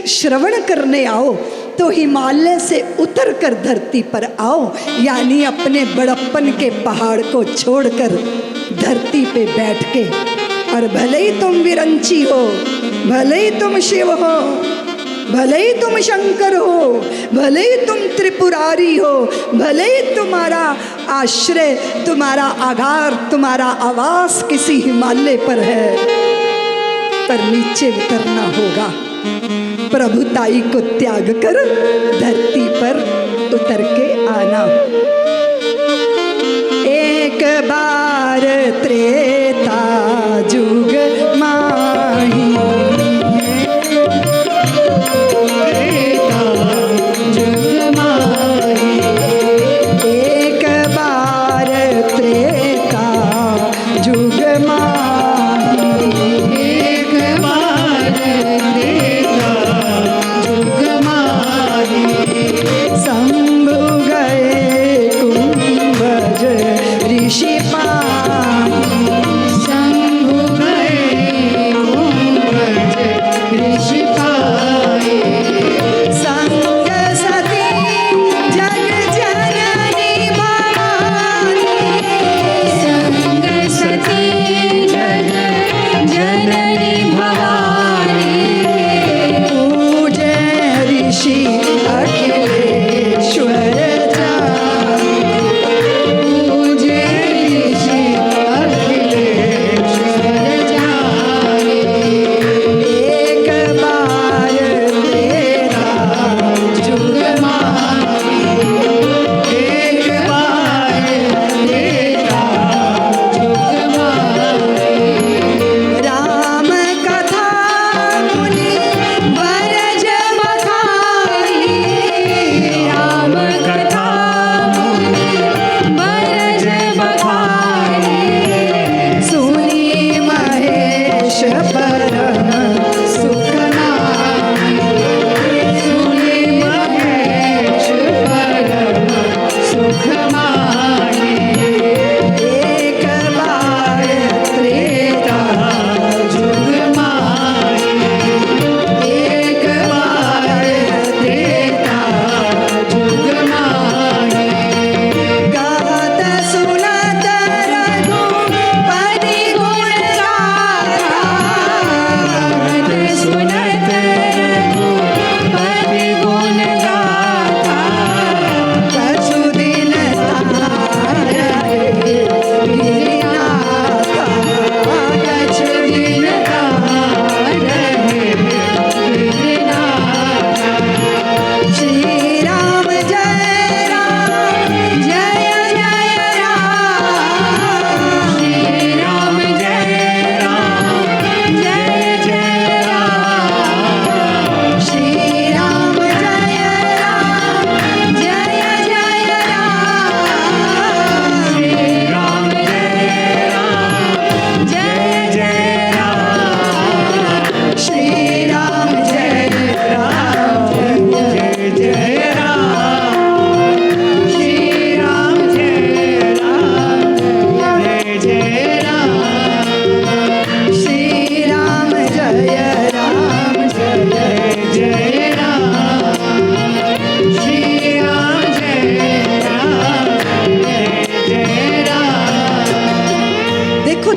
श्रवण करने आओ तो हिमालय से उतर कर धरती पर आओ, यानी अपने बड़प्पन के पहाड़ को छोड़कर धरती पे बैठ के, और भले ही तुम विरंची हो, भले ही तुम शिव हो, भले ही तुम शंकर हो, भले ही तुम त्रिपुरारी हो, भले ही तुम्हारा आश्रय, तुम्हारा आगार, तुम्हारा आवास किसी हिमालय पर है, पर नीचे उतरना होगा। प्रभुताई को त्याग कर धरती पर उतर के आना। एक बार त्रेता जुग माही,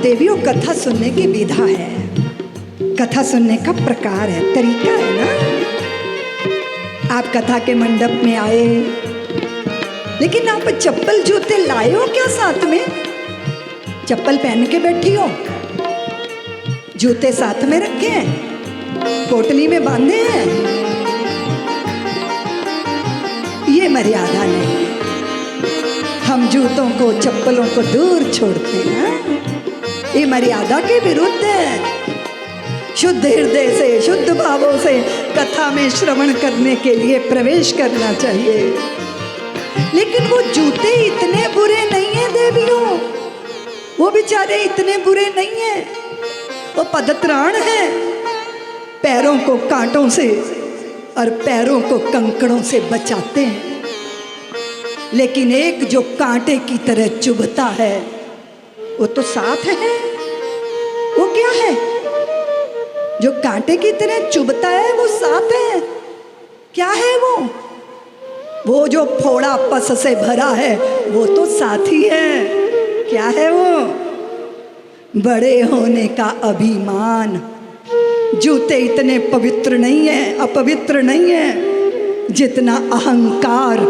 देवियों, कथा सुनने की विधा है, कथा सुनने का प्रकार है, तरीका है ना। आप कथा के मंडप में आए, लेकिन आप चप्पल जूते लाए हो क्या साथ में? चप्पल पहन के बैठी हो, जूते साथ में रखे हैं, पोटली में बांधे हैं? ये मर्यादा नहीं। हम जूतों को, चप्पलों को दूर छोड़ते हैं, ये मर्यादा के विरुद्ध है। शुद्ध हृदय से, शुद्ध भावों से कथा में श्रवण करने के लिए प्रवेश करना चाहिए। लेकिन वो जूते इतने बुरे नहीं हैं देवियों, वो बेचारे इतने बुरे नहीं हैं, वो पदत्राण हैं, पैरों को कांटों से और पैरों को कंकड़ों से बचाते हैं। लेकिन एक जो कांटे की तरह चुभता है वो तो साथ है। वो क्या है? जो कांटे की तरह चुभता है वो साथ है। क्या है वो जो फोड़ा पस से भरा है वो तो साथी है। क्या है वो? बड़े होने का अभिमान। जूते इतने पवित्र नहीं है, अपवित्र नहीं है जितना अहंकार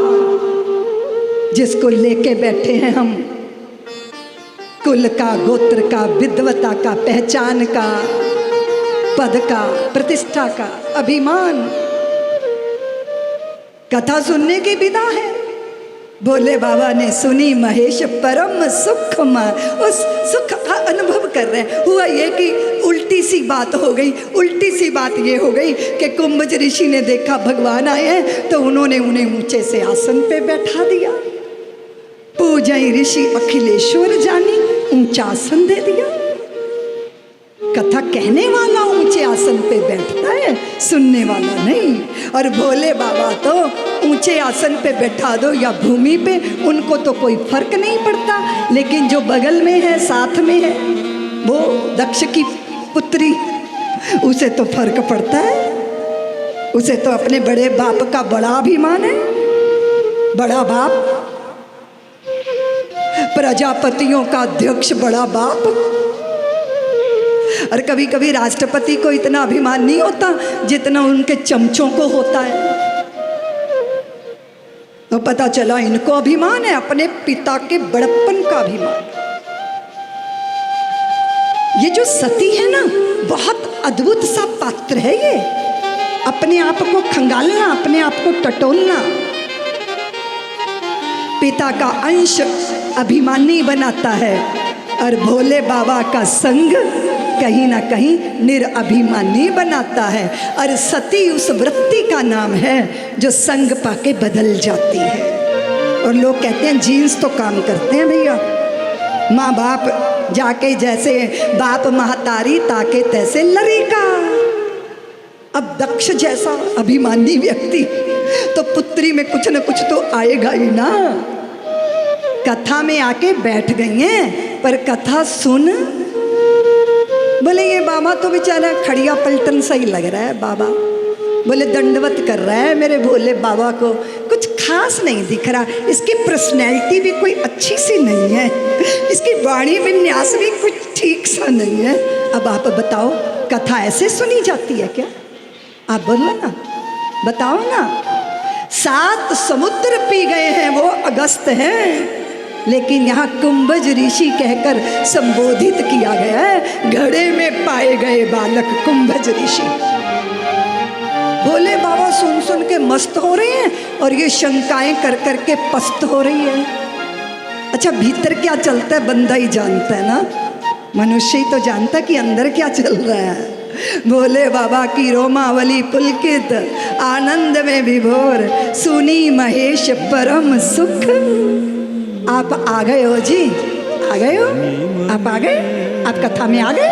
जिसको लेके बैठे हैं हम। कुल का, गोत्र का, विद्वता का, पहचान का, पद का, प्रतिष्ठा का अभिमान। कथा सुनने की विदा है। भोले बाबा ने सुनी महेश परम सुखमय, उस सुख का अनुभव कर रहे हैं। हुआ ये कि उल्टी सी बात हो गई। उल्टी सी बात ये हो गई कि कुंभज ऋषि ने देखा भगवान आए हैं तो उन्होंने उन्हें ऊंचे से आसन पे बैठा दिया। पूजई ऋषि अखिलेश्वर जानी, ऊंचा आसन दे दिया। कथा कहने वाला ऊंचे आसन पे बैठता है, सुनने वाला नहीं। और भोले बाबा तो ऊंचे आसन पे बैठा दो या भूमि पे, उनको तो कोई फर्क नहीं पड़ता। लेकिन जो बगल में है, साथ में है, वो दक्ष की पुत्री, उसे तो फर्क पड़ता है। उसे तो अपने बड़े बाप का बड़ा अभिमान है। बड़ा बाप, प्रजापतियों का अध्यक्ष बड़ा बाप। और कभी कभी राष्ट्रपति को इतना अभिमान नहीं होता जितना उनके चमचों को होता है। तो पता चला इनको अभिमान है अपने पिता के बड़प्पन का अभिमान। ये जो सती है ना, बहुत अद्भुत सा पात्र है ये। अपने आप को खंगालना, अपने आप को टटोलना, पिता का अंश अभिमानी बनाता है। और भोले बाबा का संग कहीं ना कहीं निरअभिमानी बनाता है। और सती उस वृत्ति का नाम है जो संग पाके बदल जाती है। और लोग कहते हैं जीन्स तो काम करते हैं भैया। माँ बाप जाके जैसे बाप महतारी ताके तैसे लड़ेगा। अब दक्ष जैसा अभिमानी व्यक्ति तो पुत्री में कुछ न कुछ तो आएगा ही ना। कथा में आके बैठ गई हैं, पर कथा सुन, बोले ये बाबा तो बेचारा खड़िया पलटन सही लग रहा है। बाबा बोले दंडवत कर रहा है मेरे भोले बाबा को, कुछ खास नहीं दिख रहा। इसकी पर्सनैलिटी भी कोई अच्छी सी नहीं है, इसकी वाणी विन्यास भी कुछ ठीक सा नहीं है। अब आप बताओ, कथा ऐसे सुनी जाती है क्या? आप बोलो ना, बताओ ना। 7 समुद्र पी गए हैं वो अगस्त हैं, लेकिन यहाँ कुंभज ऋषि कहकर संबोधित किया गया है। घड़े में पाए गए बालक कुंभज ऋषि। भोले बाबा सुन सुन के मस्त हो रहे हैं और ये शंकाएं कर कर के पस्त हो रही है। अच्छा, भीतर क्या चलता है बंदा ही जानता है ना, मनुष्य ही तो जानता है कि अंदर क्या चल रहा है। भोले बाबा की रोमावली पुलकित, आनंद में विभोर, सुनी महेश परम सुख। आप आ गए हो जी, आ गए हो, आप आ गए, आप कथा में आ गए,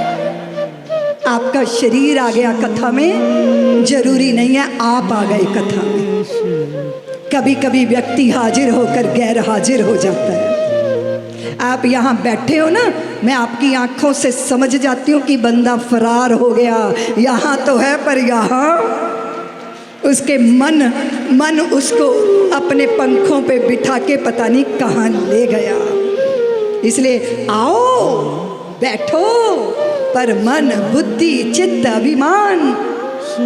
आपका शरीर आ गया कथा में। जरूरी नहीं है आप आ गए कथा में। कभी कभी व्यक्ति हाजिर होकर गैर हाजिर हो जाता है। आप यहाँ बैठे हो ना, मैं आपकी आंखों से समझ जाती हूँ कि बंदा फरार हो गया। यहाँ तो है पर यहाँ उसके मन उसको अपने पंखों पे बिठा के पता नहीं कहाँ ले गया। इसलिए आओ बैठो, पर मन, बुद्धि, चित्त, अभिमान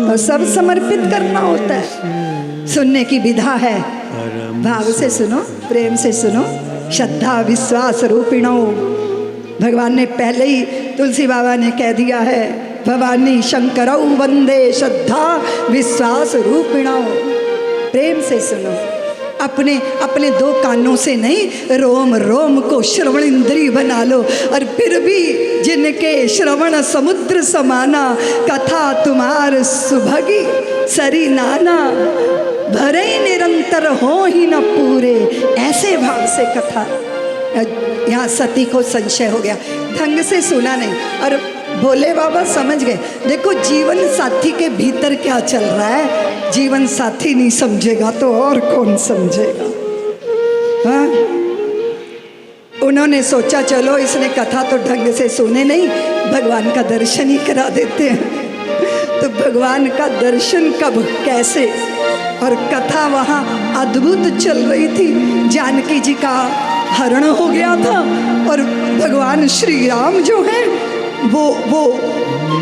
और सब समर्पित करना होता है। सुनने की विधा है, भाव से सुनो, प्रेम से सुनो। श्रद्धा विश्वास रूपिणो, भगवान ने पहले ही तुलसी बाबा ने कह दिया है, भवानी शंकरौ वंदे श्रद्धा विश्वास रूपिणो। प्रेम से सुनो, अपने अपने 2 कानों से नहीं, रोम रोम को श्रवण इंद्री बना लो। और फिर भी जिनके श्रवण समुद्र समाना, कथा तुम्हार सुभगी सरी नाना, भरे निरंतर हो ही न पूरे। ऐसे भाव से कथा। यहाँ सती को संशय हो गया, ढंग से सुना नहीं। और भोले बाबा समझ गए। देखो जीवन साथी के भीतर क्या चल रहा है, जीवन साथी नहीं समझेगा तो और कौन समझेगा। हाँ, उन्होंने सोचा चलो इसने कथा तो ढंग से सुने नहीं, भगवान का दर्शन ही करा देते हैं। तो भगवान का दर्शन कब कैसे, और कथा वहाँ अद्भुत चल रही थी। जानकी जी का हरण हो गया था और भगवान श्री राम जो हैं वो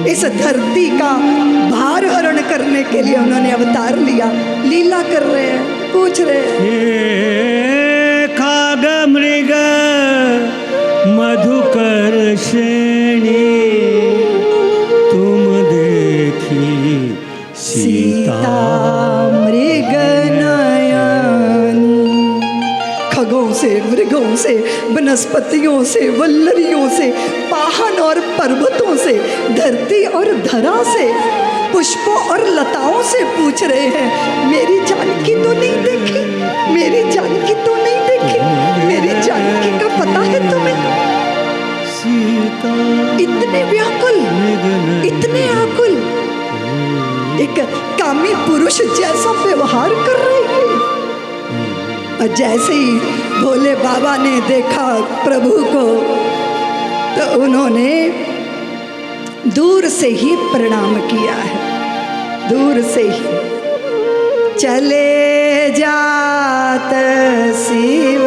इस धरती का भार हरण करने के लिए उन्होंने अवतार लिया। लीला कर रहे हैं, पूछ रहे हैं खाग मृग मधुकर श्रेणी तुम देखी सीता मृग नयनी। खगों से, मृगों से, वनस्पतियों से, वल्लरियों से, पाहन और पर्वतों से, धरती और धरा से, पुष्पों और लताओं से पूछ रहे हैं मेरी जानकी तो नहीं देखी, मेरी जानकी तो नहीं देखी, मेरी जानकी का पता है तुम्हें? इतने व्याकुल, इतने आकुल, एक कामी पुरुष जैसा व्यवहार कर रही है। और जैसे ही भोले बाबा ने देखा प्रभु को तो उन्होंने दूर से ही प्रणाम किया है, दूर से ही। चले जात शिव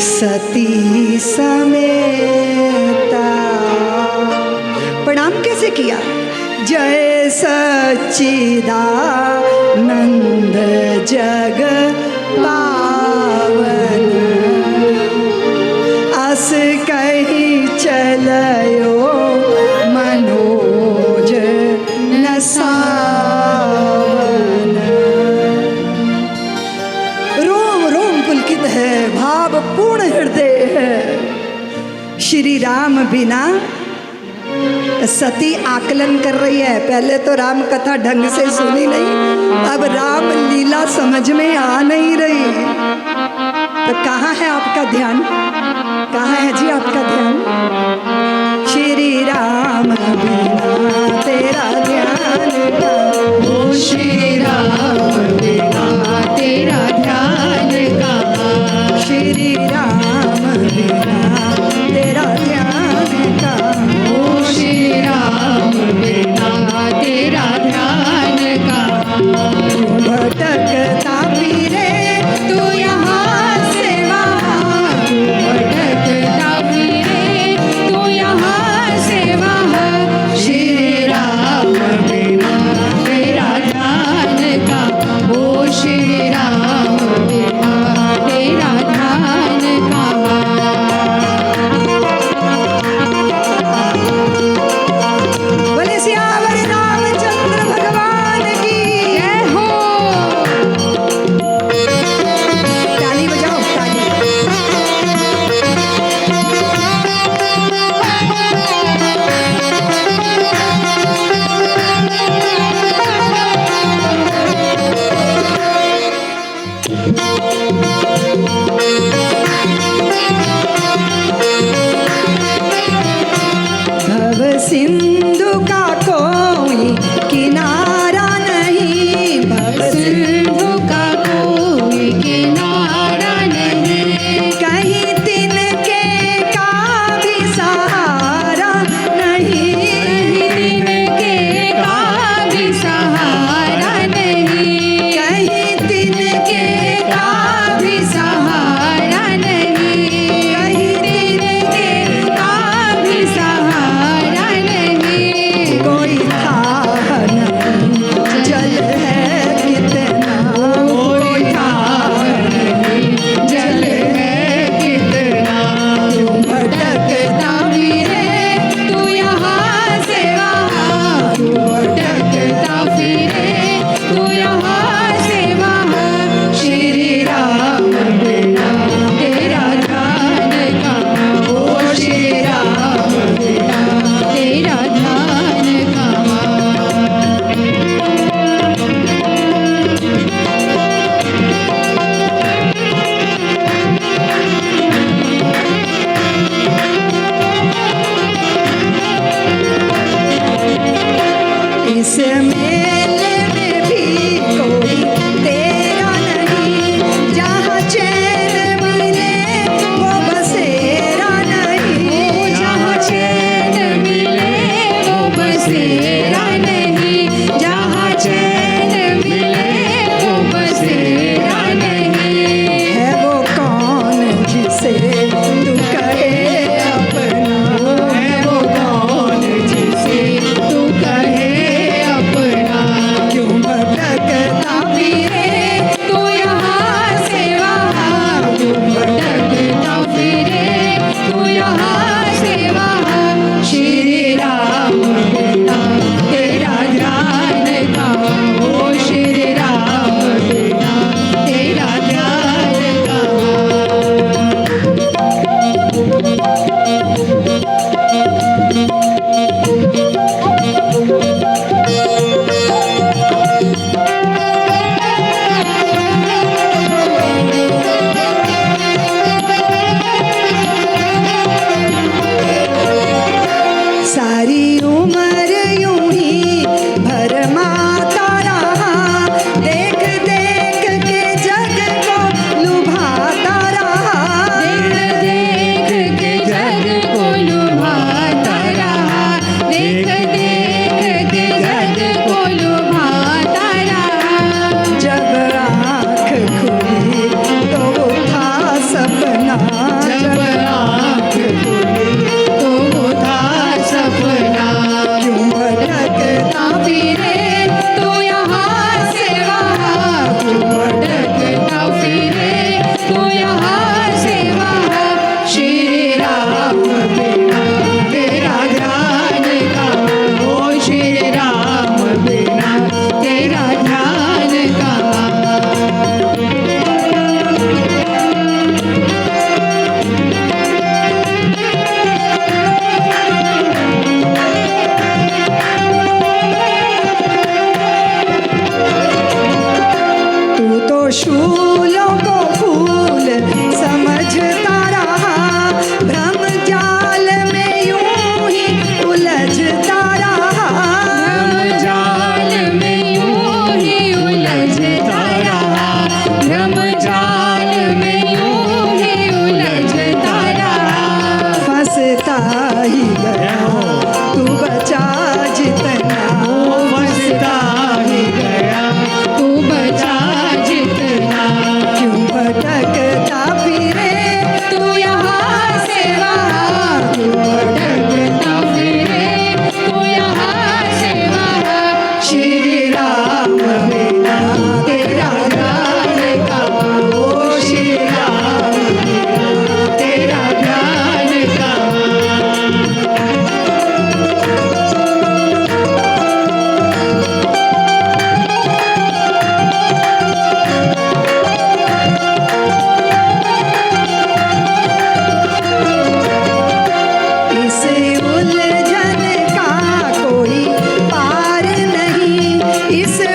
सती समेता। प्रणाम कैसे किया? जय सच्चिदानंद जग पावन, अस कही चलयो मनोज नसावन। रोम रोम पुलकित है, भाव पूर्ण हृदय है। श्री राम बिना सती आकलन कर रही है। पहले तो राम कथा ढंग से सुनी नहीं, अब राम लीला समझ में आ नहीं रही। तो कहाँ है आपका ध्यान? कहाँ है जी आपका ध्यान? श्री राम बिना तेरा ध्यान कहाँ? श्री राम बिना तेरा ध्यान कहाँ? श्री राम बिना तेरा ध्यान कहाँ? श्री राम बिना तेरा ध्यान कहाँ? भटकता फिरे तू यहाँ से वहाँ, भटकता फिरे तू यहाँ से वहाँ।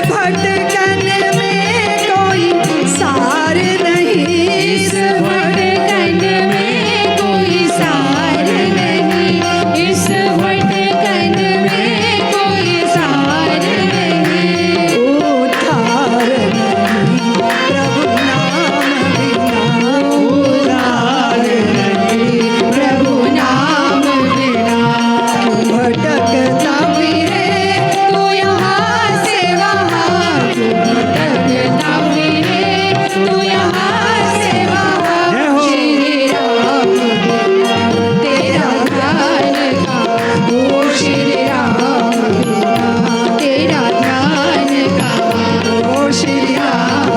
भटकन में कोई सार नहीं, इस भटकन में कोई सार नहीं, इस भटकन में कोई सार नहीं। उद्धार नहीं प्रभु नाम बिना, उद्धार नहीं प्रभु नाम बिना। भटकता फिरे तू यहाँ से वहाँ, तू भटकता फिरे तू यहाँ से वहाँ। जय हो। श्री राम तेरा ध्यान का, ओ श्री राम तेरा ध्यान का, ओ श्री राम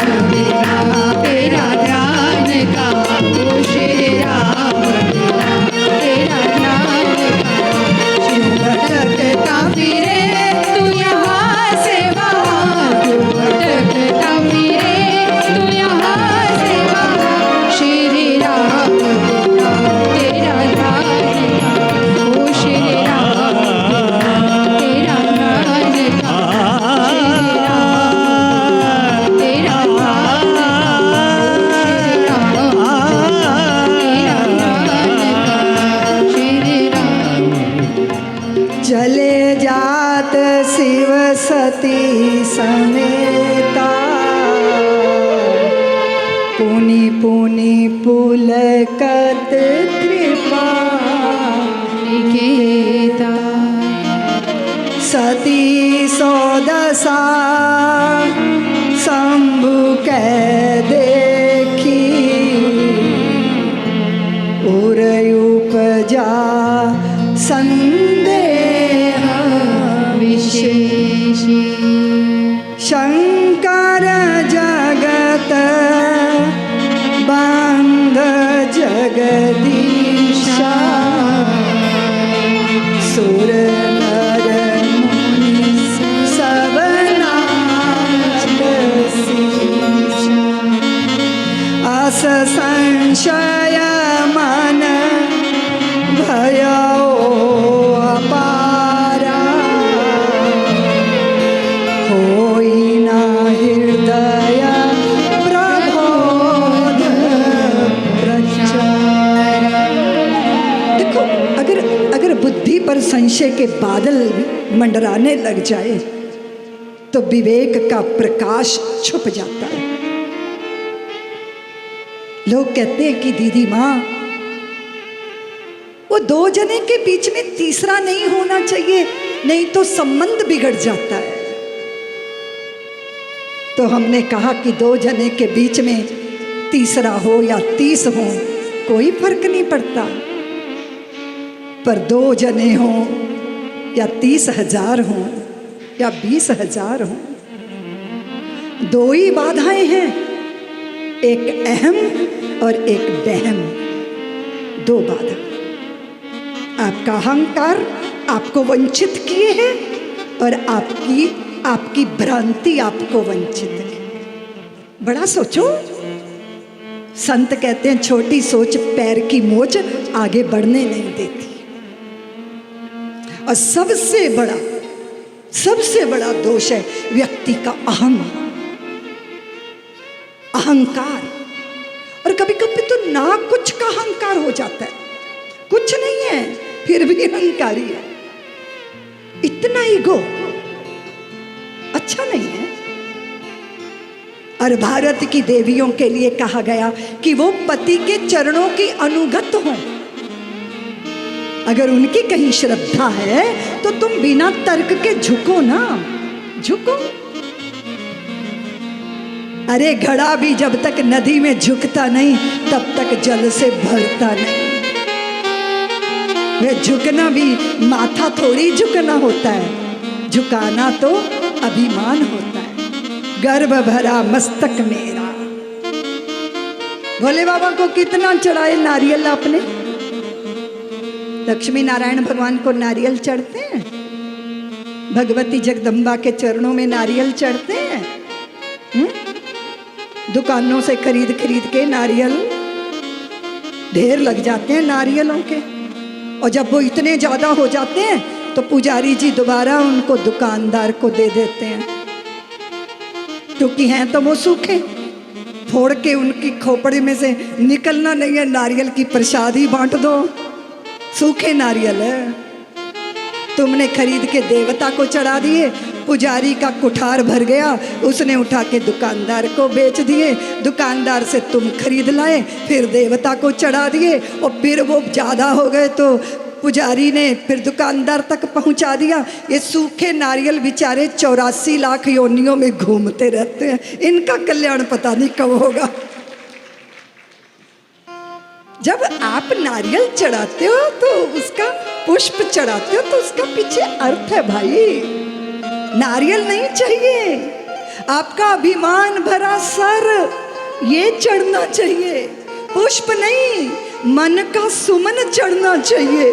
तेरा ध्यान का, ओ श्री राम तेरा ध्यान का। भटकता फिरे तू यहाँ से वहाँ, तू भटकता फिरे तू यहाँ से वहाँ। श्री राम तेरा ध्यान का, ओ श्री राम तेरा ध्यान का, श्री राम तेरा ध्यान का, तेरा ध्यान का, श्री राम। चले जात शिव सती समेता, पुनि पुनि पुलकत कृपा निकेता सती सौदशा शंभु कै देखी, उर उपजा संदेह विशेषी। शंकर जगत बंध जगदीशा, सुर नर मुनि सब नाथ शीशा। अस संशय मन भयो अपारा, होई ना हृदय प्रबोध प्रचारा। देखो, अगर बुद्धि पर संशय के बादल मंडराने लग जाए तो विवेक का प्रकाश छुप जाता है। लोग कहते हैं कि दीदी माँ, वो दो जने के बीच में तीसरा नहीं होना चाहिए, नहीं तो संबंध बिगड़ जाता है। तो हमने कहा कि दो जने के बीच में तीसरा हो या 30 हो, कोई फर्क नहीं पड़ता, पर दो जने हो या 30,000 हो या 20,000 हो, दो ही बाधाएं हैं, एक अहम और एक वहम। दो बाधा। आपका अहंकार आपको वंचित किए हैं और आपकी भ्रांति आपको वंचित है। बड़ा सोचो। संत कहते हैं छोटी सोच पैर की मोच आगे बढ़ने नहीं देती। और सबसे बड़ा दोष है व्यक्ति का अहंकार। और कभी कभी तो ना कुछ का अहंकार हो जाता है, कुछ नहीं है फिर भी अहंकारी है। इतना ईगो अच्छा नहीं है। और भारत की देवियों के लिए कहा गया कि वो पति के चरणों की अनुगत हों। अगर उनकी कहीं श्रद्धा है तो तुम बिना तर्क के झुको ना, झुको। अरे घड़ा भी जब तक नदी में झुकता नहीं तब तक जल से भरता नहीं। वे झुकना भी माथा थोड़ी झुकना होता है, झुकाना तो अभिमान होता है। गर्भ भरा मस्तक मेरा। भोले बाबा को कितना चढ़ाए नारियल आपने? लक्ष्मी नारायण भगवान को नारियल चढ़ते हैं, भगवती जगदम्बा के चरणों में नारियल चढ़ते हैं। दुकानों से खरीद के नारियल ढेर लग जाते हैं नारियलों के। और जब वो इतने ज्यादा हो जाते हैं तो पुजारी जी दोबारा उनको दुकानदार को दे देते हैं। क्योंकि हैं तो वो सूखे, फोड़ के उनकी खोपड़ी में से निकलना नहीं है, नारियल की प्रसादी बांट दो, सूखे नारियल है। तुमने खरीद के देवता को चढ़ा दिए, पुजारी का कुठार भर गया, उसने उठा के दुकानदार को बेच दिए, दुकानदार से तुम खरीद लाए, फिर देवता को चढ़ा दिए, और फिर वो ज़्यादा हो गए तो पुजारी ने फिर दुकानदार तक पहुंचा दिया। ये सूखे नारियल बेचारे 84 लाख योनियों में घूमते रहते हैं, इनका कल्याण पता नहीं कब होगा। जब आप नारियल चढ़ाते हो तो उसका पुष्प चढ़ाते हो तो उसका पीछे अर्थ है भाई। नारियल नहीं चाहिए, आपका अभिमान भरा सर ये चढ़ना चाहिए, पुष्प नहीं, मन का सुमन चढ़ना चाहिए।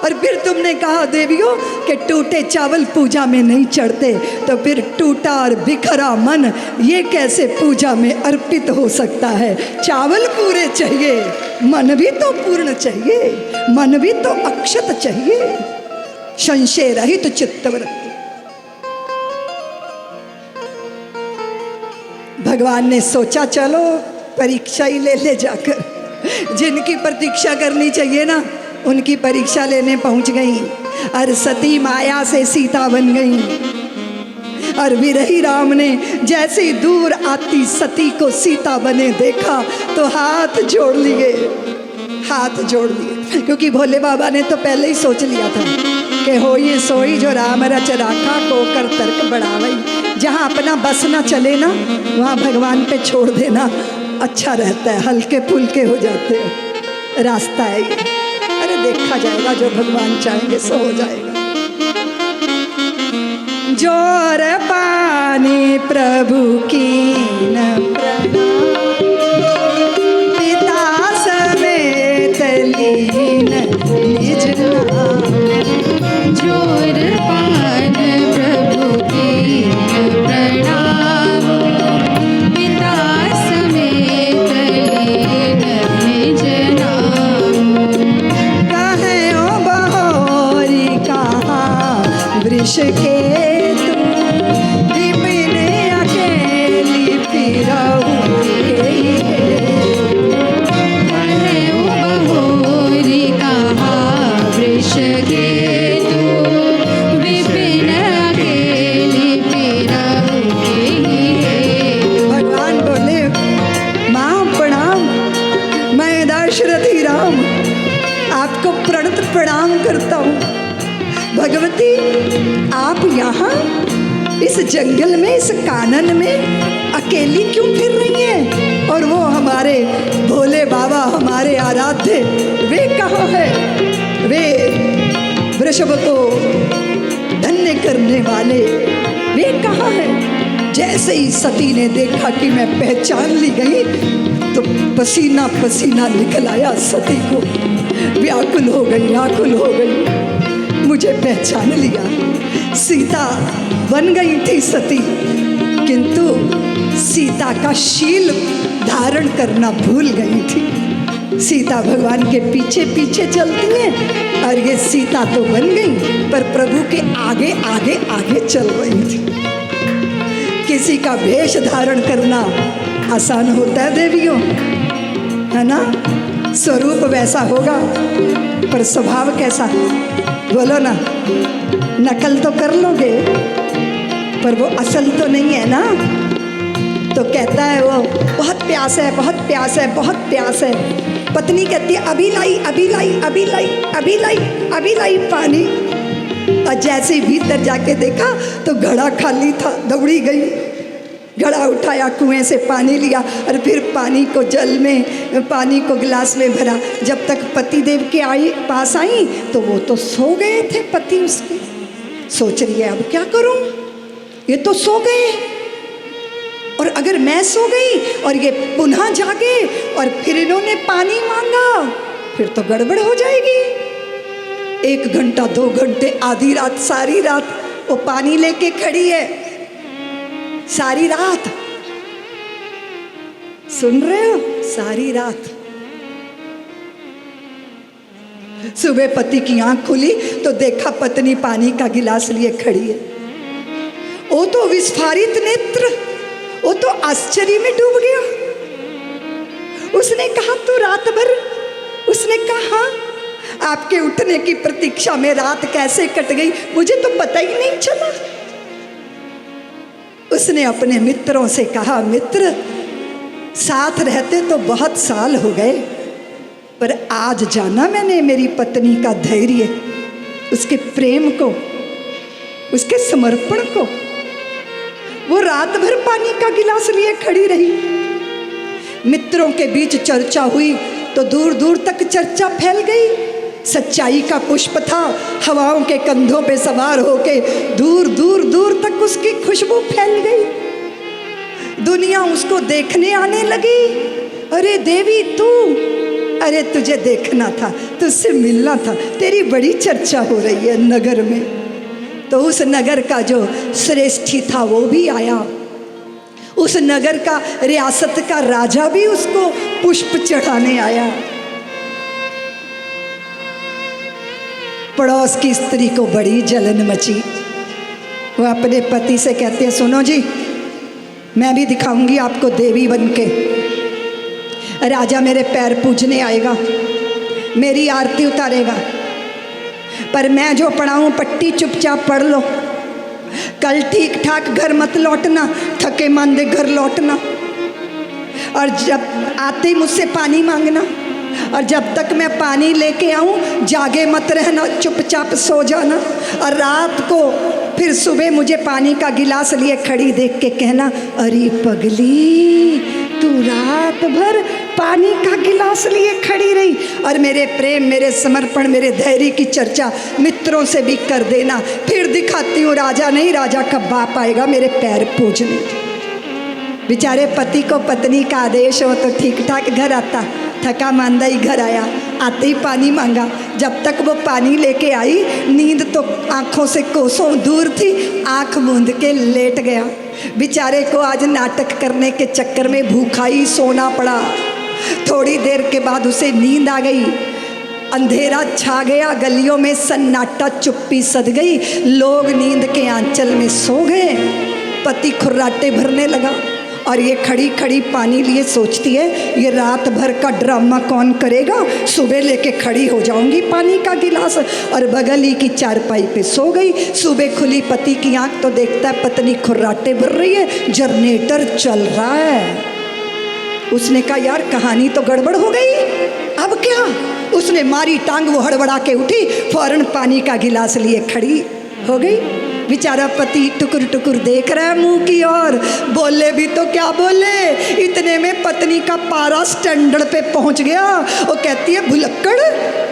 और फिर तुमने कहा देवियों कि टूटे चावल पूजा में नहीं चढ़ते, तो फिर टूटा और बिखरा मन ये कैसे पूजा में अर्पित हो सकता है? चावल पूरे चाहिए, मन भी तो पूर्ण चाहिए, मन भी तो अक्षत चाहिए, संशय रहित चित्तवृत्ति। भगवान ने सोचा चलो परीक्षा ही ले जाकर, जिनकी प्रतीक्षा करनी चाहिए ना उनकी परीक्षा लेने पहुंच गई। और सती माया से सीता बन गई, और विरही राम ने जैसे दूर आती सती को सीता बने देखा तो हाथ जोड़ लिए, हाथ जोड़ लिए, क्योंकि भोले बाबा ने तो पहले ही सोच लिया था कि हो ये सोई जो राम रच राखा को कर तर्क बढ़ावई। जहाँ अपना बस ना चले ना वहाँ भगवान पे छोड़ देना अच्छा रहता है, हल्के फुल्के हो जाते हैं, रास्ता है ये। अरे देखा जाएगा, जो भगवान चाहेंगे सो हो जाएगा। जोर पानी प्रभु की न प्रणाम, पिता समेत लीन निज नाम। जोर पान प्रभु की प्रणाम, पिता समेत लीन निज नाम। कहे ओ बहोरी कहा वृष के तुम, विपिन अकेली फिरऊ के। कहे ओ बहोरी कहा वृष के तू, विपिन अकेली फिरऊ के। भगवान बोले माँ प्रणाम, मैं दशरथी राम आपको प्रणत प्रणाम करता हूँ। भगवती आप यहाँ इस जंगल में, इस कानन में अकेली क्यों फिर रही हैं? और वो हमारे भोले बाबा, हमारे आराध्य, वे कहाँ है? वे वृषभ को धन्य करने वाले वे कहाँ हैं? जैसे ही सती ने देखा कि मैं पहचान ली गई तो पसीना पसीना निकल आया सती को, व्याकुल हो गई, आकुल हो गई, मुझे पहचान लिया। सीता बन गई थी सती, किंतु सीता का शील धारण करना भूल गई थी। सीता भगवान के पीछे पीछे चलती है, और ये सीता तो बन गई पर प्रभु के आगे आगे आगे चल रही थी। किसी का वेश धारण करना आसान होता है देवियों, है ना? स्वरूप वैसा होगा पर स्वभाव कैसा? बोलो ना, नकल तो कर लोगे पर वो असल तो नहीं है ना। तो कहता है वो बहुत प्यास है, बहुत प्यास है, बहुत प्यास है। पत्नी कहती है अभी लाई, अभी लाई, अभी लाई, अभी लाई, अभी लाई पानी। और जैसे भीतर जाके देखा तो घड़ा खाली था, दौड़ी गई, घड़ा उठाया, कुएं से पानी लिया, और फिर पानी को जल में, पानी को गिलास में भरा। जब तक पति देव के पास आई तो वो तो सो गए थे पति उसके। सोच रही है अब क्या करूं, ये तो सो गए, और अगर मैं सो गई और ये पुनः जागे और फिर इन्होंने पानी मांगा फिर तो गड़बड़ हो जाएगी। 1 घंटा 2 घंटे, आधी रात, सारी रात वो पानी लेके खड़ी है, सारी रात। सुन रहे हो? सारी रात। सुबह पति की आंख खुली तो देखा पत्नी पानी का गिलास लिए खड़ी है। वो तो विस्फारित नेत्र, वो तो आश्चर्य में डूब गया। उसने कहा तू रात भर, उसने कहा हाँ, आपके उठने की प्रतीक्षा में रात कैसे कट गई मुझे तो पता ही नहीं चला। उसने अपने मित्रों से कहा मित्र, साथ रहते तो बहुत साल हो गए, पर आज जाना मैंने मेरी पत्नी का धैर्य, उसके प्रेम को, उसके समर्पण को। वो रात भर पानी का गिलास लिए खड़ी रही। मित्रों के बीच चर्चा हुई तो दूर दूर तक चर्चा फैल गई। सच्चाई का पुष्प था, हवाओं के कंधों पे सवार होके दूर दूर दूर तक उसकी खुशबू फैल गई। दुनिया उसको देखने आने लगी। अरे देवी तू, अरे तुझे देखना था, तुझसे मिलना था, तेरी बड़ी चर्चा हो रही है नगर में। तो उस नगर का जो श्रेष्ठी था वो भी आया, उस नगर का रियासत का राजा भी उसको पुष्प चढ़ाने आया। पड़ोस की स्त्री को बड़ी जलन मची। वो अपने पति से कहते हैं सुनो जी, मैं भी दिखाऊंगी आपको देवी बनके। राजा मेरे पैर पूजने आएगा, मेरी आरती उतारेगा, पर मैं जो पढ़ाऊं पट्टी चुपचाप पढ़ लो, कल ठीक ठाक घर मत लौटना, थके मांदे घर लौटना, और जब आते ही मुझसे पानी मांगना, और जब तक मैं पानी लेके आऊं जागे मत रहना, चुपचाप सो जाना, और रात को फिर सुबह मुझे पानी का गिलास लिए खड़ी देख के कहना अरे पगली तू रात भर पानी का गिलास लिए खड़ी रही। और मेरे प्रेम, मेरे समर्पण, मेरे धैर्य की चर्चा मित्रों से भी कर देना। फिर दिखाती हूँ राजा नहीं, राजा कब बाप आएगा मेरे पैर पूजने। बेचारे पति को पत्नी का आदेश हो तो ठीक ठाक घर आता, थका मांदा ही घर आया, आते ही पानी मांगा। जब तक वो पानी लेके आई नींद तो आँखों से कोसों दूर थी, आँख मूंद के लेट गया। बेचारे को आज नाटक करने के चक्कर में भूखा ही सोना पड़ा। थोड़ी देर के बाद उसे नींद आ गई, अंधेरा छा गया, गलियों में सन्नाटा, चुप्पी सध गई, लोग नींद के आंचल में सो गए। पति खुर्राटे भरने लगा और ये खड़ी खड़ी पानी लिए सोचती है ये रात भर का ड्रामा कौन करेगा, सुबह लेके खड़ी हो जाऊंगी पानी का गिलास। और बगल ही की चारपाई पे सो गई। सुबह खुली पति की आंख तो देखता है पत्नी खुर्राटे भर रही है, जनरेटर चल रहा है। उसने कहा यार कहानी तो गड़बड़ हो गई, अब क्या। उसने मारी टांग, वो हड़बड़ा के उठी, फौरन पानी का गिलास लिए खड़ी हो गई। बेचारा पति टुकुर टुकुर देख रहा है मुंह की ओर, बोले भी तो क्या बोले। इतने में पत्नी का पारा स्टैंडर्ड पे पहुंच गया। वो कहती है भुलक्कड़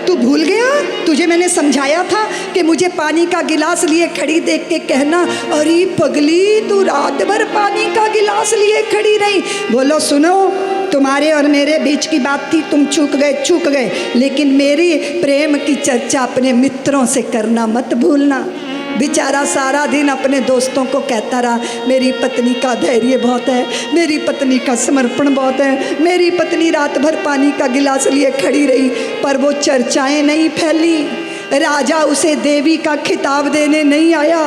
तू भूल गया, तुझे मैंने समझाया था कि मुझे पानी का गिलास लिए खड़ी देख के कहना अरे पगली तू रात भर पानी का गिलास लिए खड़ी रही। बोलो सुनो, तुम्हारे और मेरे बीच की बात थी, तुम चूक गए, लेकिन मेरी प्रेम की चर्चा अपने मित्रों से करना मत भूलना। बेचारा सारा दिन अपने दोस्तों को कहता रहा मेरी पत्नी का धैर्य बहुत है, मेरी पत्नी का समर्पण बहुत है, मेरी पत्नी रात भर पानी का गिलास लिए खड़ी रही। पर वो चर्चाएं नहीं फैली। राजा उसे देवी का खिताब देने नहीं आया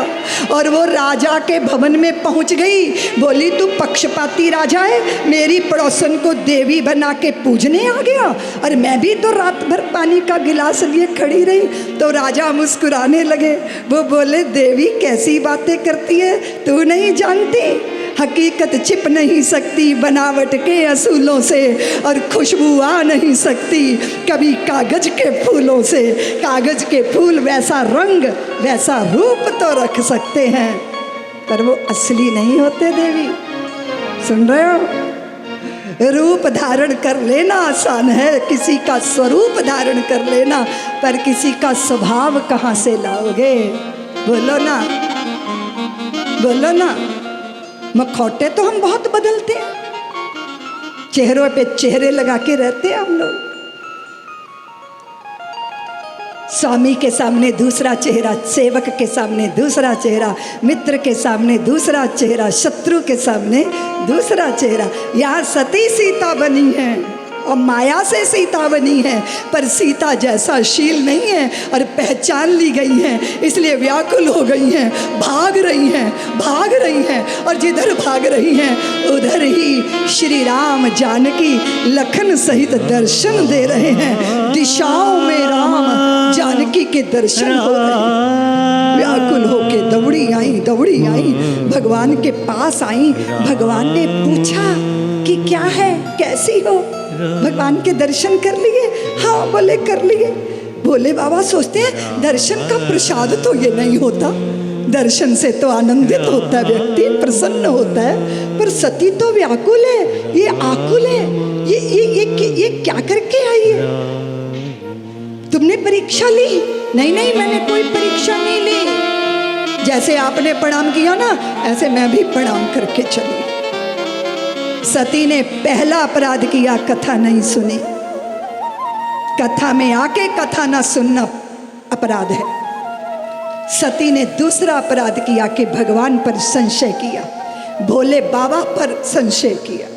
और वो राजा के भवन में पहुंच गई। बोली तू पक्षपाती राजा है, मेरी पड़ोसन को देवी बना के पूजने आ गया, और मैं भी तो रात भर पानी का गिलास लिए खड़ी रही। तो राजा मुस्कुराने लगे। वो बोले देवी कैसी बातें करती है, तू नहीं जानती, हकीकत छिप नहीं सकती बनावट के असूलों से, और खुशबू आ नहीं सकती कभी कागज के फूलों से। कागज के फूल वैसा रंग वैसा रूप तो रख सकते हैं, पर वो असली नहीं होते देवी। सुन रहे हो, रूप धारण कर लेना आसान है, किसी का स्वरूप धारण कर लेना, पर किसी का स्वभाव कहाँ से लाओगे। बोलो ना, बोलो ना। मखौटे तो हम बहुत बदलते हैं, चेहरों पे चेहरे लगा के रहते हैं हम लोग। स्वामी के सामने दूसरा चेहरा, सेवक के सामने दूसरा चेहरा, मित्र के सामने दूसरा चेहरा, शत्रु के सामने दूसरा चेहरा। यहाँ सती सीता बनी है, और माया से सीता बनी है, पर सीता जैसा शील नहीं है और पहचान ली गई हैं, इसलिए व्याकुल हो गई हैं, भाग रही हैं और जिधर भाग रही हैं उधर ही श्री राम जानकी लखन सहित दर्शन दे रहे हैं। दिशाओं में राम जानकी के दर्शन हो रहे हैं। व्याकुल होके दौड़ी आई, भगवान के पास आई। भगवान ने पूछा कि क्या है, कैसी हो? भगवान के दर्शन कर लिए? हाँ बोले कर लिए। भोले बाबा सोचते हैं दर्शन का प्रसाद तो ये नहीं होता, दर्शन से तो आनंदित होता है व्यक्ति, प्रसन्न होता है, पर सती तो व्याकुल है, ये आकुल है, ये क्या करके आई है? तुमने परीक्षा ली? नहीं मैंने कोई परीक्षा नहीं ली। जैसे आपने प्रणाम किया ना, ऐसे मैं भी प्रणाम करके चली। सती ने पहला अपराध किया, कथा नहीं सुनी। कथा में आके कथा ना सुनना अपराध है। सती ने दूसरा अपराध किया कि भगवान पर संशय किया, भोले बाबा पर संशय किया।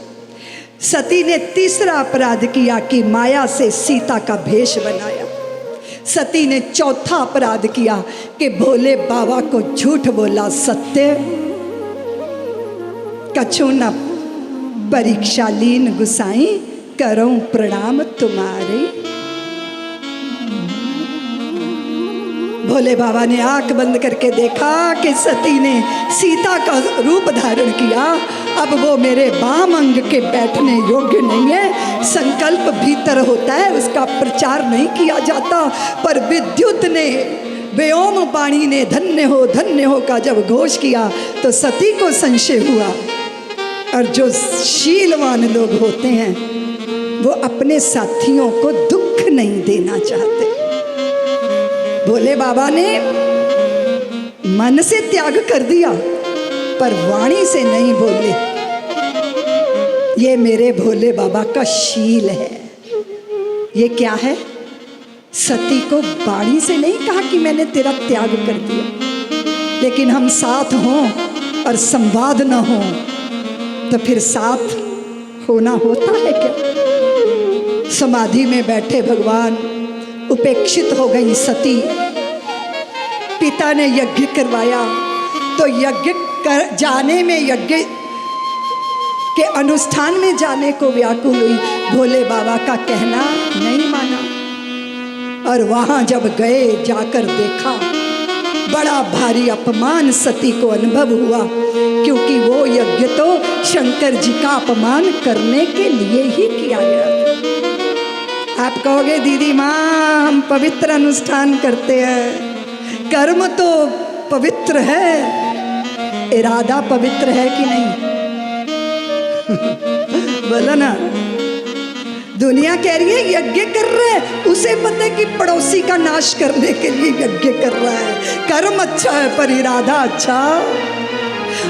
सती ने तीसरा अपराध किया कि माया से सीता का भेष बनाया। सती ने चौथा अपराध किया कि भोले बाबा को झूठ बोला, सत्य कछु न परीक्षा लीन गुसाई, करूं प्रणाम तुम्हारे। भोले बाबा ने आंख बंद करके देखा कि सती ने सीता का रूप धारण किया। अब वो मेरे वाम अंग के बैठने योग्य नहीं है। संकल्प भीतर होता है, उसका प्रचार नहीं किया जाता। पर विद्युत ने, व्योम वाणी ने धन्य हो का जब घोष किया तो सती को संशय हुआ। और जो शीलवान लोग होते हैं वो अपने साथियों को दुख नहीं देना चाहते। भोले बाबा ने मन से त्याग कर दिया पर वाणी से नहीं बोले। ये मेरे भोले बाबा का शील है। ये क्या है? सती को वाणी से नहीं कहा कि मैंने तेरा त्याग कर दिया, लेकिन हम साथ हों और संवाद न हो तो फिर साथ होना होता है क्या? समाधि में बैठे भगवान, उपेक्षित हो गई सती। पिता ने यज्ञ करवाया तो यज्ञ जाने में, यज्ञ के अनुष्ठान में जाने को व्याकुल हुई। भोले बाबा का कहना नहीं माना और वहां जब गए, जाकर देखा, बड़ा भारी अपमान सती को अनुभव हुआ, क्योंकि वो यज्ञ तो शंकर जी का अपमान करने के लिए ही किया गया था। आप कहोगे दीदी माँ हम पवित्र अनुष्ठान करते हैं, कर्म तो पवित्र है, इरादा पवित्र है कि नहीं? बोलो ना। दुनिया कह रही है यज्ञ कर रहे हैं, उसे पता है कि पड़ोसी का नाश करने के लिए यज्ञ कर रहा है। कर्म अच्छा है पर इरादा अच्छा,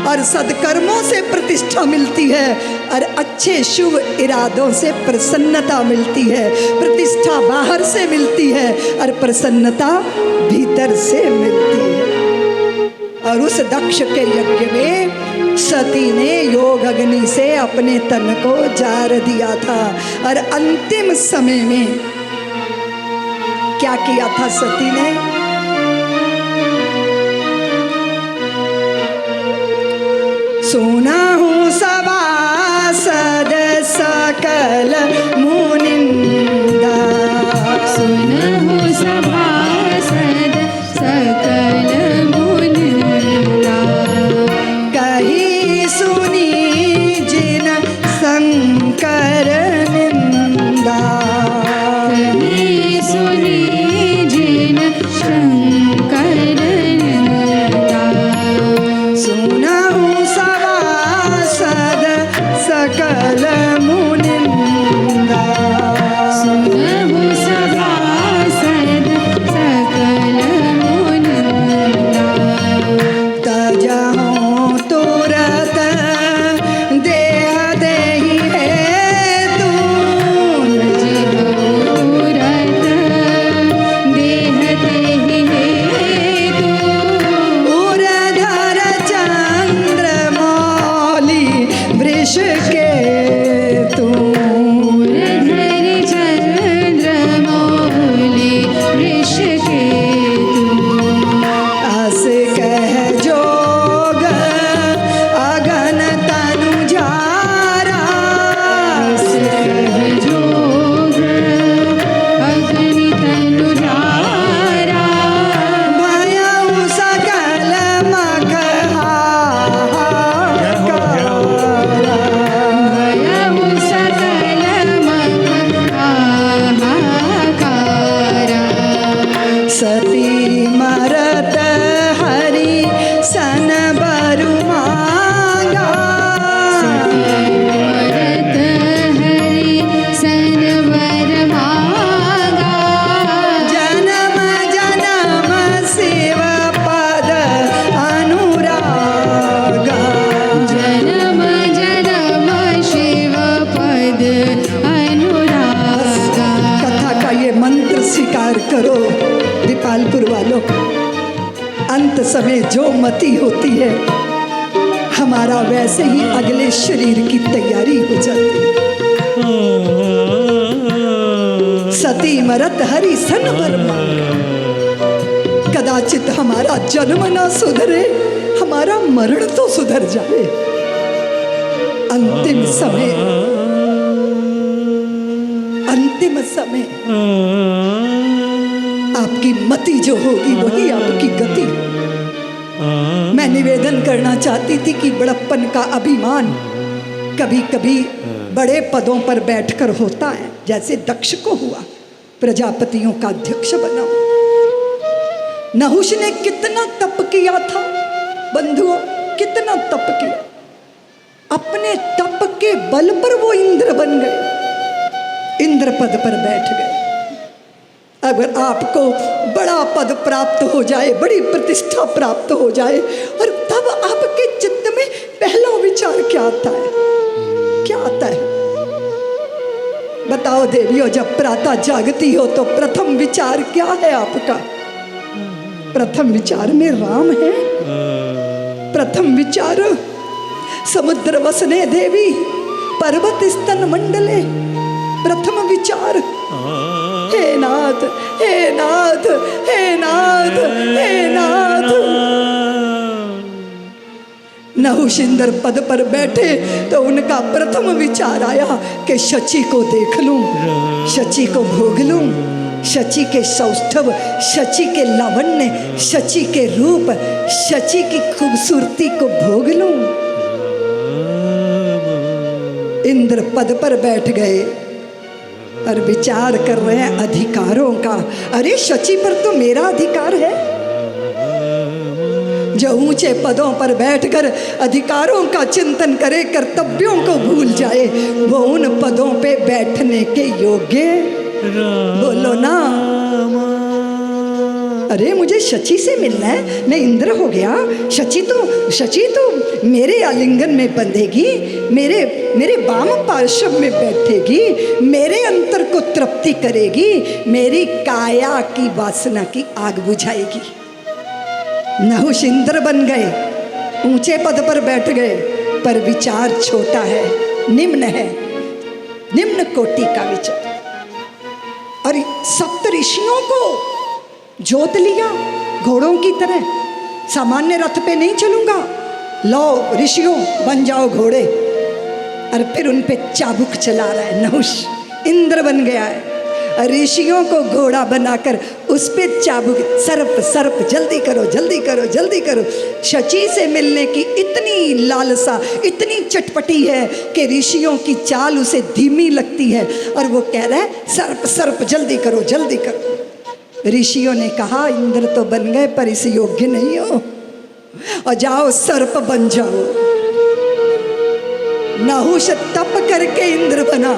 और सदकर्मों से प्रतिष्ठा मिलती है और अच्छे शुभ इरादों से प्रसन्नता मिलती है। प्रतिष्ठा बाहर से मिलती है और प्रसन्नता भीतर से मिलती है। और उस दक्ष के यज्ञ में सती ने योग अग्नि से अपने तन को जार दिया था। और अंतिम समय में क्या किया था सती ने? सुना हूँ सभासद सकल मुनिंदा, सुना हूँ सभासद सकल मुनिंदा, कही सुनी जिन शंकर निंदा, कही सुनी जिन शंकर निंदा, सुना हूँ सभासद सकल मुनिंदा, सुना हूँ सभासद सकल मुनिंदा, तजहूँ तुरत देह देहि है तू, तुरत देह देहि हेतु, उरधर चंद्र मौली वृष के तू, उरधर अंत समय जो मति होती है, हमारा वैसे ही अगले शरीर की तैयारी हो जाती है। सती मरत हरि सन वर्मा, कदाचित हमारा जन्म ना सुधरे, हमारा मरण तो सुधर जाए। अंतिम समय, अंतिम समय आपकी मति जो होगी वही आपकी गति। मैं निवेदन करना चाहती थी कि बड़प्पन का अभिमान कभी कभी बड़े पदों पर बैठकर होता है, जैसे दक्ष को हुआ, प्रजापतियों का अध्यक्ष बना। नहुष ने कितना तप किया था बंधुओं, कितना तप किया। अपने तप के बल पर वो इंद्र बन गए, इंद्र पद पर बैठ गए। अगर आपको बड़ा पद प्राप्त हो जाए, बड़ी प्रतिष्ठा प्राप्त हो जाए, और तब आपके चित्त में पहला विचार क्या आता है? क्या आता है? बताओ देवियों, जब प्रातः जागती हो तो प्रथम विचार क्या है आपका? प्रथम विचार में राम है। प्रथम विचार समुद्र वसने देवी पर्वत स्तन मंडले, प्रथम विचार हे नाथ, हे नाथ, हे नाथ, हे नाथ। नहुष इंद्र पद पर बैठे तो उनका प्रथम विचार आया कि शची को देख लूं, शची को भोग लूं, शची के सौष्ठव, शची के लावण्य, शची के रूप, शची की खूबसूरती को भोग लूं। इंद्र पद पर बैठ गए और विचार कर रहे हैं अधिकारों का। अरे शची पर तो मेरा अधिकार है। जो ऊंचे पदों पर बैठकर अधिकारों का चिंतन करे, कर्तव्यों को भूल जाए, वो उन पदों पे बैठने के योग्य, बोलो ना। अरे मुझे शची से मिलना है, मैं इंद्र हो गया, शची तो मेरे आलिंगन में बंधेगी, मेरे वाम पार्श्व में बैठेगी, मेरे अंतर को तृप्ति करेगी, मेरी काया की वासना की आग बुझाएगी। नहुष इंद्र बन गए, ऊंचे पद पर बैठ गए, पर विचार छोटा है, निम्न है, निम्न कोटि का विचार। और सप्त ऋषियों को जोत लिया घोड़ों की तरह। सामान्य रथ पे नहीं चलूंगा, लो ऋषियों बन जाओ घोड़े। और फिर उन पे चाबुक चला रहा है नहुष, इंद्र बन गया है। ऋषियों को घोड़ा बनाकर उस पे चाबुक, सर्प सर्प, जल्दी करो जल्दी करो जल्दी करो। शची से मिलने की इतनी लालसा, इतनी चटपटी है कि ऋषियों की चाल उसे धीमी लगती है, और वो कह रहा है सर्प सर्प, जल्दी करो जल्दी करो। ऋषियों ने कहा इंद्र तो बन गए पर इस योग्य नहीं हो, और जाओ सर्प बन जाओ। नहुष तप करके इंद्र बना,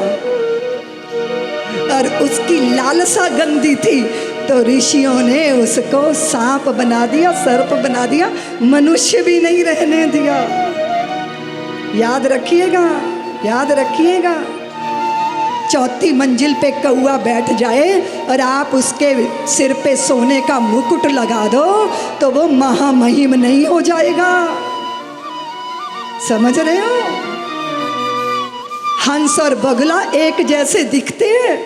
और उसकी लालसा गंदी थी तो ऋषियों ने उसको सांप बना दिया, सर्प बना दिया, मनुष्य भी नहीं रहने दिया। याद रखिएगा, याद रखिएगा। चौथी मंजिल पे कौआ बैठ जाए और आप उसके सिर पे सोने का मुकुट लगा दो तो वो महामहिम नहीं हो जाएगा। समझ रहे हो? हंस और बगुला एक जैसे दिखते हैं,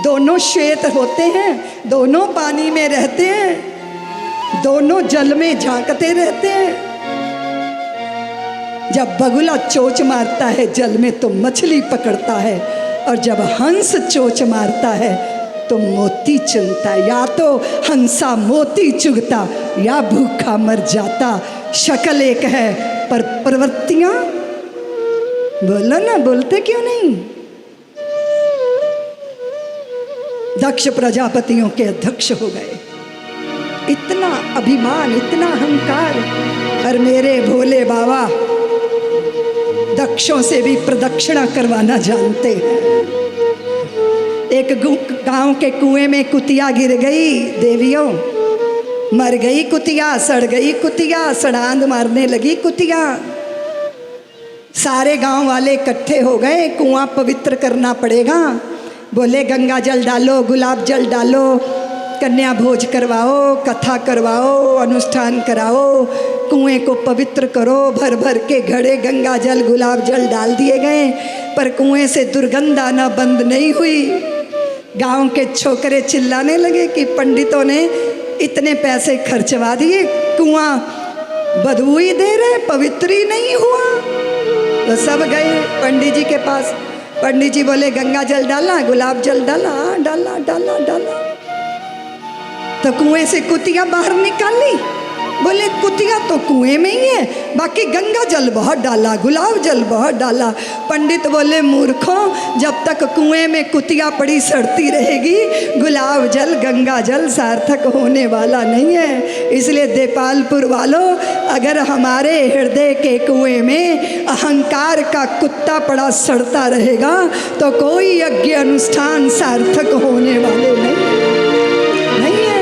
दोनों श्वेत होते हैं, दोनों पानी में रहते हैं, दोनों जल में झांकते रहते हैं। जब बगुला चोंच मारता है जल में तो मछली पकड़ता है, और जब हंस चोंच मारता है तो मोती चुनता है। या तो हंसा मोती चुगता या भूखा मर जाता। शक्ल एक है पर प्रवृत्तियां, बोलो ना, बोलते क्यों नहीं? दक्ष प्रजापतियों के अध्यक्ष हो गए। इतना अभिमान, इतना अहंकार। और मेरे भोले बाबा दक्षों से भी प्रदक्षिणा करवाना जानते हैं। एक गांव के कुएं में कुतिया गिर गई देवियों, मर गई कुतिया, सड़ गई कुतिया, सड़ांद मारने लगी कुतिया। सारे गांव वाले इकट्ठे हो गए, कुआं पवित्र करना पड़ेगा। बोले गंगा जल डालो, गुलाब जल डालो, कन्या भोज करवाओ, कथा करवाओ, अनुष्ठान कराओ, कुएं को पवित्र करो, भर भर के घड़े गंगा जल गुलाब जल डाल दिए गए, पर कुएं से दुर्गंध आना बंद नहीं हुई। गांव के छोकरे चिल्लाने लगे कि पंडितों ने इतने पैसे खर्चवा दिए, कुआं बदबू ही दे रहे, पवित्र ही नहीं हुआ। तो सब गए पंडित जी के पास। पंडित जी बोले गंगा जल डाला, गुलाब जल डाला, डाला डाला डाला, तो कुएं से कुतिया बाहर निकाली। बोले कुतिया तो कुएं में ही है, बाकी गंगा जल बहुत डाला, गुलाब जल बहुत डाला। पंडित बोले मूर्खों, जब तक कुएं में कुतिया पड़ी सड़ती रहेगी, गुलाब जल गंगा जल सार्थक होने वाला नहीं है। इसलिए देपालपुर वालों, अगर हमारे हृदय के कुएं में अहंकार का कुत्ता पड़ा सड़ता रहेगा तो कोई यज्ञ अनुष्ठान सार्थक होने वाले नहीं है।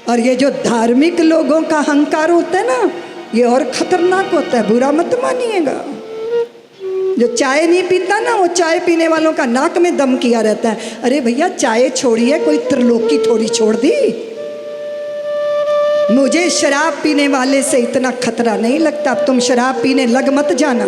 और ये जो धार्मिक लोगों का अहंकार होता है ना, ये और खतरनाक होता है, बुरा मत मानिएगा। जो चाय नहीं पीता ना, वो चाय पीने वालों का नाक में दम किया रहता है। अरे भैया चाय छोड़िए, कोई त्रिलोकी थोड़ी छोड़ दी। मुझे शराब पीने वाले से इतना खतरा नहीं लगता। अब तुम शराब पीने लग मत जाना,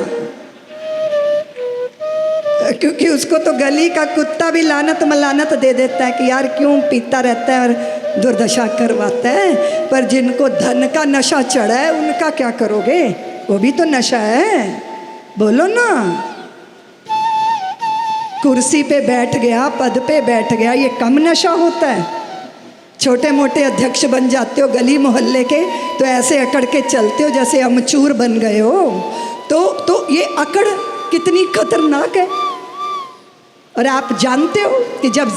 क्योंकि उसको तो गली का कुत्ता भी लानत मलानत दे देता है कि यार क्यों पीता रहता है और दुर्दशा करवाता है। पर जिनको धन का नशा चढ़ा है उनका क्या करोगे? वो भी तो नशा है, बोलो ना। कुर्सी पे बैठ गया, पद पे बैठ गया, ये कम नशा होता है? छोटे मोटे अध्यक्ष बन जाते हो गली मोहल्ले के, तो ऐसे अकड़ के चलते हो जैसे अमचूर बन गए हो। तो ये अकड़ कितनी खतरनाक है। और आप जानते हो कि जब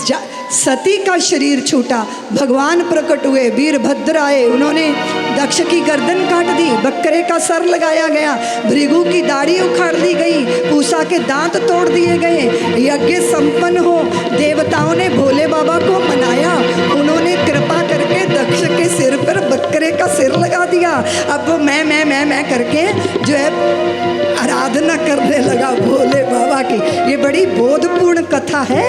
सती का शरीर छूटा, भगवान प्रकट हुए, वीरभद्र आए, उन्होंने दक्ष की गर्दन काट दी, बकरे का सर लगाया गया, भृगु की दाढ़ी उखाड़ दी गई, पूषा के दांत तोड़ दिए गए, यज्ञ संपन्न हो, देवताओं ने भोले बाबा को मनाया, उन्होंने कृपा करके दक्ष के सिर पर बकरे का सिर लगा दिया। अब वो मैं करके जो है आराधना करने लगा भोले बाबा की। ये बड़ी बोधपूर्ण कथा है,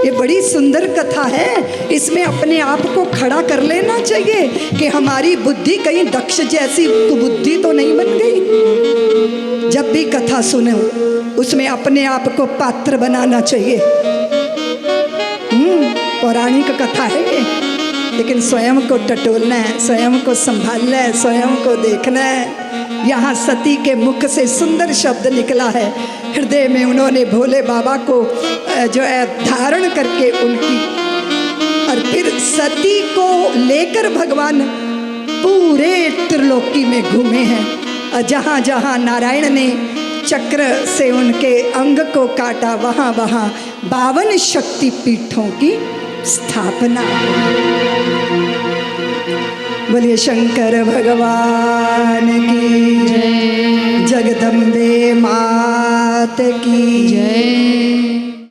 ये बड़ी सुंदर कथा है। इसमें अपने आप को खड़ा कर लेना चाहिए कि हमारी बुद्धि कहीं दक्ष जैसी कुबुद्धि तो नहीं बन गई। जब भी कथा सुने उसमें अपने आप को पात्र बनाना चाहिए। पौराणिक कथा है ये, लेकिन स्वयं को टटोलना है, स्वयं को संभालना है, स्वयं को देखना है। यहाँ सती के मुख से सुंदर शब्द निकला है, हृदय में उन्होंने भोले बाबा को जो है धारण करके उनकी, और फिर सती को लेकर भगवान पूरे त्रिलोकी में घूमे हैं। और जहाँ जहाँ नारायण ने चक्र से उनके अंग को काटा, वहाँ वहाँ 52 शक्ति पीठों की स्थापना। बोलिए शंकर भगवान की जय, जगदम्बे मात की जय।